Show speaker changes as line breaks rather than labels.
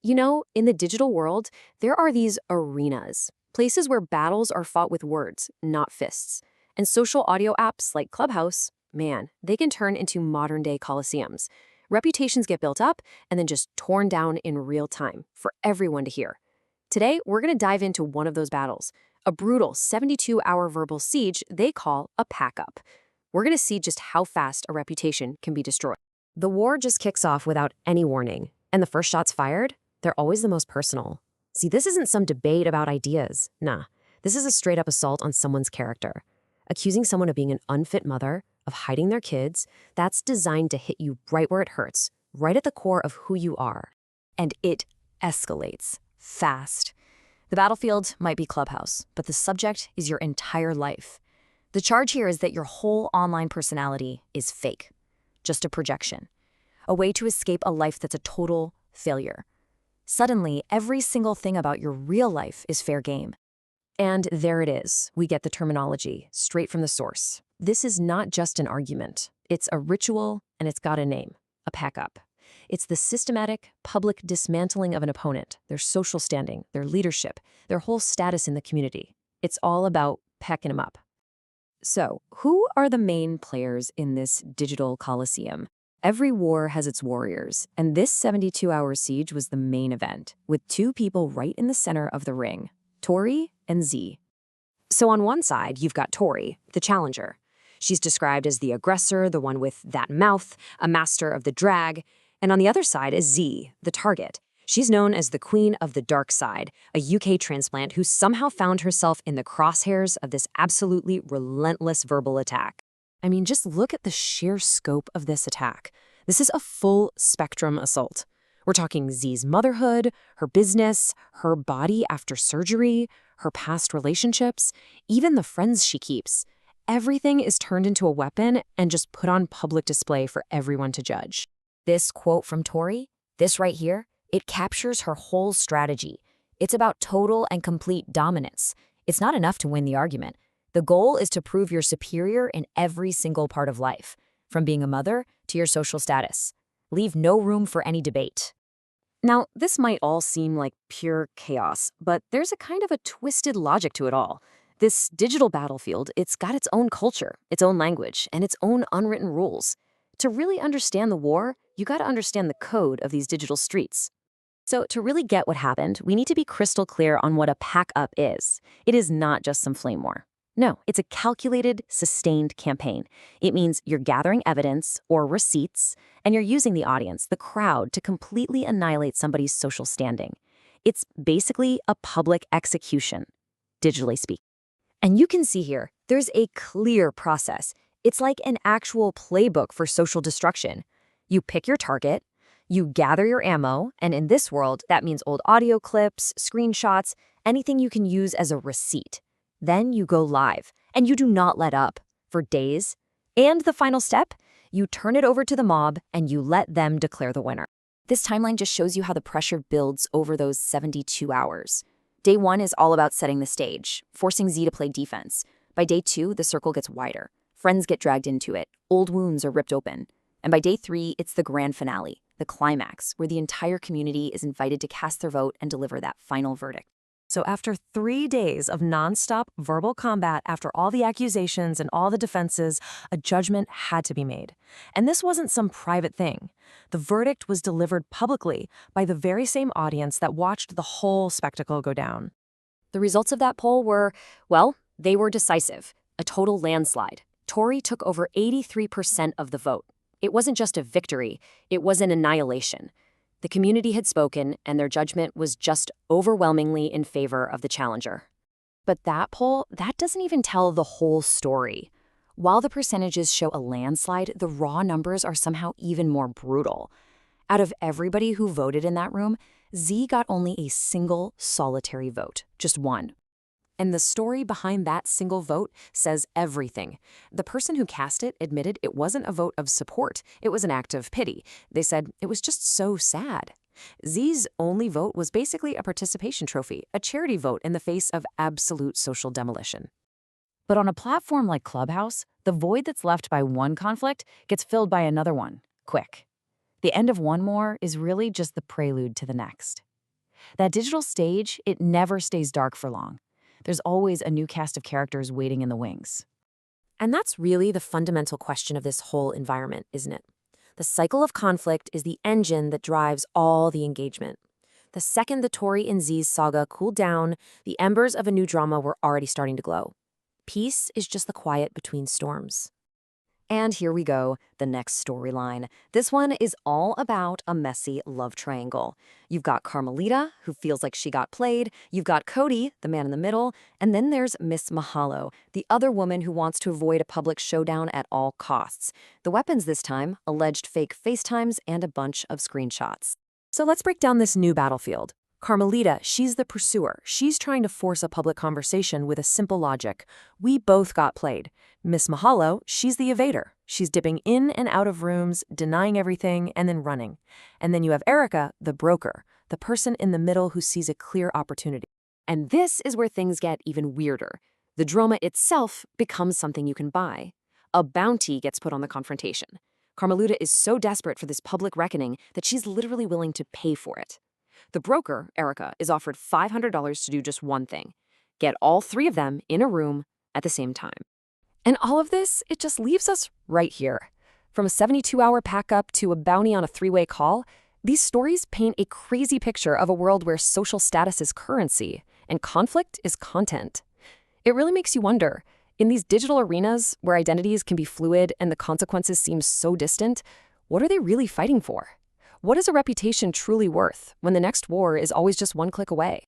In the digital world, there are these arenas, places where battles are fought with words, not fists. And social audio apps like Clubhouse, man, they can turn into modern day coliseums. Reputations get built up and then just torn down in real time for everyone to hear. Today, we're going to dive into one of those battles, a brutal 72-hour verbal siege they call a pack-up. We're going to see just how fast a reputation can be destroyed. The war just kicks off without any warning, and the first shots fired, they're always the most personal. See, this isn't some debate about ideas. Nah, this is a straight-up assault on someone's character. Accusing someone of being an unfit mother, of hiding their kids, that's designed to hit you right where it hurts, right at the core of who you are. And it escalates fast. The battlefield might be Clubhouse, but the subject is your entire life. The charge here is that your whole online personality is fake, just a projection, a way to escape a life that's a total failure. Suddenly, every single thing about your real life is fair game. And there it is. We get the terminology straight from the source. This is not just an argument. It's a ritual, and it's got a name, a pack-up. It's the systematic, public dismantling of an opponent, their social standing, their leadership, their whole status in the community. It's all about packing them up. So, who are the main players in this digital coliseum? Every war has its warriors, and this 72-hour siege was the main event, with two people right in the center of the ring, Tori and Z. So on one side, you've got Tori, the challenger. She's described as the aggressor, the one with that mouth, a master of the drag. And on the other side is Z, the target. She's known as the queen of the dark side, a UK transplant who somehow found herself in the crosshairs of this absolutely relentless verbal attack. I mean, just look at the sheer scope of this attack. This is a full spectrum assault. We're talking Z's motherhood, her business, her body after surgery, her past relationships, even the friends she keeps. Everything is turned into a weapon and just put on public display for everyone to judge. This quote from Tori, this right here, it captures her whole strategy. It's about total and complete dominance. It's not enough to win the argument. The goal is to prove you're superior in every single part of life, from being a mother to your social status. Leave no room for any debate. Now, this might all seem like pure chaos, but there's a kind of a twisted logic to it all. This digital battlefield, it's got its own culture, its own language, and its own unwritten rules. To really understand the war, you got to understand the code of these digital streets. So to really get what happened, we need to be crystal clear on what a pack-up is. It is not just some flame war. No, it's a calculated, sustained campaign. It means you're gathering evidence or receipts, and you're using the audience, the crowd, to completely annihilate somebody's social standing. It's basically a public execution, digitally speaking. And you can see here, there's a clear process. It's like an actual playbook for social destruction. You pick your target, you gather your ammo, and in this world, that means old audio clips, screenshots, anything you can use as a receipt. Then you go live, and you do not let up for days. And the final step, you turn it over to the mob, and you let them declare the winner. This timeline just shows you how the pressure builds over those 72 hours. Day 1 is all about setting the stage, forcing Z to play defense. By day 2, the circle gets wider. Friends get dragged into it. Old wounds are ripped open. And by day 3, it's the grand finale, the climax, where the entire community is invited to cast their vote and deliver that final verdict. So after 3 days of nonstop verbal combat, after all the accusations and all the defenses, a judgment had to be made. And this wasn't some private thing. The verdict was delivered publicly by the very same audience that watched the whole spectacle go down. The results of that poll were, well, they were decisive, a total landslide. Tori took over 83% of the vote. It wasn't just a victory, it was an annihilation. The community had spoken, and their judgment was just overwhelmingly in favor of the challenger. But that poll, that doesn't even tell the whole story. While the percentages show a landslide, the raw numbers are somehow even more brutal. Out of everybody who voted in that room, Z got only a single solitary vote, just one. And the story behind that single vote says everything. The person who cast it admitted it wasn't a vote of support. It was an act of pity. They said it was just so sad. Z's only vote was basically a participation trophy, a charity vote in the face of absolute social demolition. But on a platform like Clubhouse, the void that's left by one conflict gets filled by another one, quick. The end of one war is really just the prelude to the next.
That digital stage, it never stays dark for long. There's always a new cast of characters waiting in the wings.
And that's really the fundamental question of this whole environment, isn't it? The cycle of conflict is the engine that drives all the engagement. The second the Tori and Z's saga cooled down, the embers of a new drama were already starting to glow. Peace is just the quiet between storms.
And here we go, the next storyline. This one is all about a messy love triangle. You've got Carmelita, who feels like she got played. You've got Cody, the man in the middle. And then there's Miss Mahalo, the other woman who wants to avoid a public showdown at all costs. The weapons this time, alleged fake FaceTimes and a bunch of screenshots.
So let's break down this new battlefield. Carmelita, she's the pursuer. She's trying to force a public conversation with a simple logic. We both got played. Miss Mahalo, she's the evader. She's dipping in and out of rooms, denying everything, and then running. And then you have Erica, the broker, the person in the middle who sees a clear opportunity. And this is where things get even weirder. The drama itself becomes something you can buy. A bounty gets put on the confrontation. Carmelita is so desperate for this public reckoning that she's literally willing to pay for it. The broker, Erica, is offered $500 to do just one thing: get all three of them in a room at the same time. And all of this, it just leaves us right here. From a 72-hour pack-up to a bounty on a three-way call, these stories paint a crazy picture of a world where social status is currency and conflict is content. It really makes you wonder, in these digital arenas where identities can be fluid and the consequences seem so distant, what are they really fighting for? What is a reputation truly worth when the next war is always just one click away?